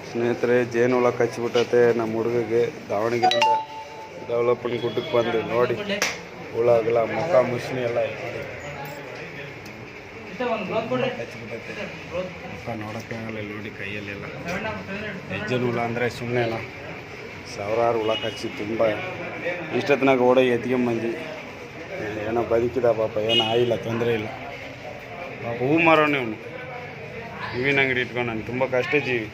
ಸ್ನೇಹಿತರೆ, ಜೇನು ಹುಳ ಕಚ್ಚಿಬಿಟ್ಟತೆ ನಮ್ಮ ಹುಡುಗಿಗೆ. ದಾವಣಗೆರೆಯಿಂದ ಡೆವಲಪ್ಮೆಂಟ್ ಗುಡ್ಡಕ್ಕೆ ಬಂದು ನೋಡಿ, ಹುಳ ಆಗಲ್ಲ, ಮುಖ ಮುಷ್ಣಿ ಎಲ್ಲ ಕಚ್ಚಿಬಿಟ್ಟತೆ. ಮುಖ ನೋಡೋಕ್ಕಾಗಲ್ಲ ನೋಡಿ, ಕೈಯಲ್ಲೆಲ್ಲ. ಹೆಜ್ಜೆನ ಹುಳ ಅಂದರೆ ಸುಮ್ಮನೆ ಅಲ್ಲ, ಸಾವಿರಾರು ಹುಳ ಕಚ್ಚಿ ತುಂಬ ಇಷ್ಟೊತ್ತಿನಾಗ ಓಡ ಎತ್ಕೊಂಬಂದು ಏನೋ ಬದುಕಿದ ಪಾಪ, ಏನೋ ಆಗಿಲ್ಲ, ತೊಂದರೆ ಇಲ್ಲ ಪಾಪ. ಹೂ ಮಾರೋನು ಇವನು, ಹೂವಿನ ಅಂಗಡಿ ಇಟ್ಕೊಂಡು ನಾನು ತುಂಬ ಕಷ್ಟ ಜೀವಿ.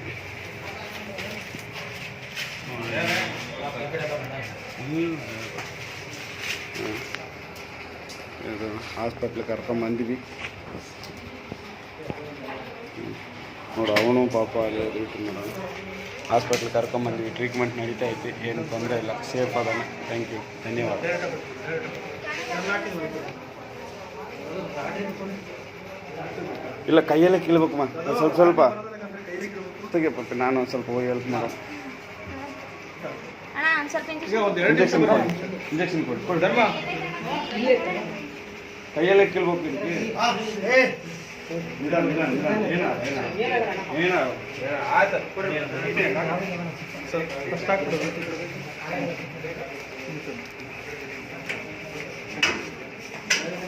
ಇದು ಹಾಸ್ಪಿಟ್ಲಿಗೆ ಕರ್ಕೊಂಬಂದಿವಿ ನೋಡು. ಅವನು ಪಾಪ ಅಲ್ಲೇ ನೋಡೋಣ, ಹಾಸ್ಪಿಟ್ಲಿಗೆ ಕರ್ಕೊಂಬಂದಿವಿ. ಟ್ರೀಟ್ಮೆಂಟ್ ನಡೀತಾ ಐತಿ, ಏನು ತೊಂದರೆ ಇಲ್ಲ, ಸೇಫ್ ಅದಾನೆ. ಥ್ಯಾಂಕ್ ಯು, ಧನ್ಯವಾದ. ಇಲ್ಲ, ಕೈಯಲ್ಲೇ ಕೀಳ್ಬೇಕಮ್ಮ, ಸ್ವಲ್ಪ ತೆಗೆಯಪ್ಪ. ನಾನು ಒಂದು ಸ್ವಲ್ಪ ಹೋಗಿ ಹೆಲ್ಪ್ ಮಾಡೋ. ಇಂಜೆಕ್ಷನ್ ಕೊಡಿ ಧರ್ಮ. ಕೈಯಲ್ಲೇ ಕೀಳ್ಬೇಕು.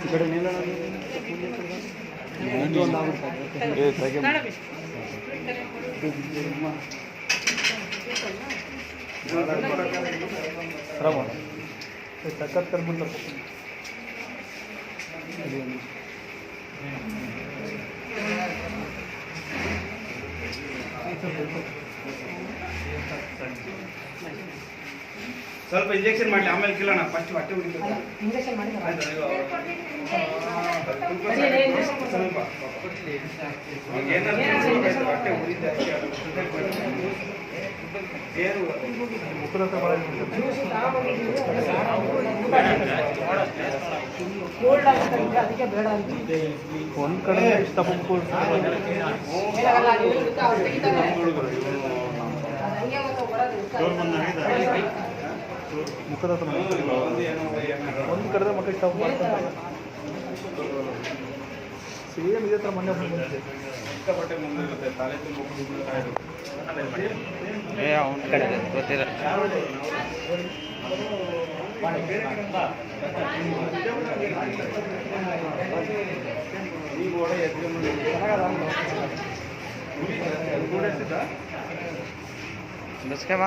ಈ ಕಡೆ ನೀಲ टक्कर कर मतलब ಸ್ವಲ್ಪ ಇಂಜೆಕ್ಷನ್ ಮಾಡಲಿ, ಆಮೇಲೆ ಕಿಲ್ಲೋಣ. ಫಸ್ಟ್ ಹೊಟ್ಟೆ ಉರಿತದೆ. ಇಂಜೆಕ್ಷನ್ ಮಾಡಿ ಸ್ವಲ್ಪ ಹೊಟ್ಟೆ ಉರಿತದೆ. ಅದಕ್ಕೆ ಬೇಡ ಒಂದು ಕಡೆ ಇಷ್ಟಪಟ್ಟು ಮುಖದ ಒಂದು ಕಡೆ ಮಕ್ಕಳು ಇಷ್ಟ ಸೇಮ್ ಇದೇ ಥರ ಮೊನ್ನೆ ಬಂದಿದೆ. ಇಷ್ಟಪಟ್ಟೆ ಮುಂದೆ ತಲೆ ಅವನ ಕಡೆ ಗೊತ್ತಿಲ್ಲ. बस क्या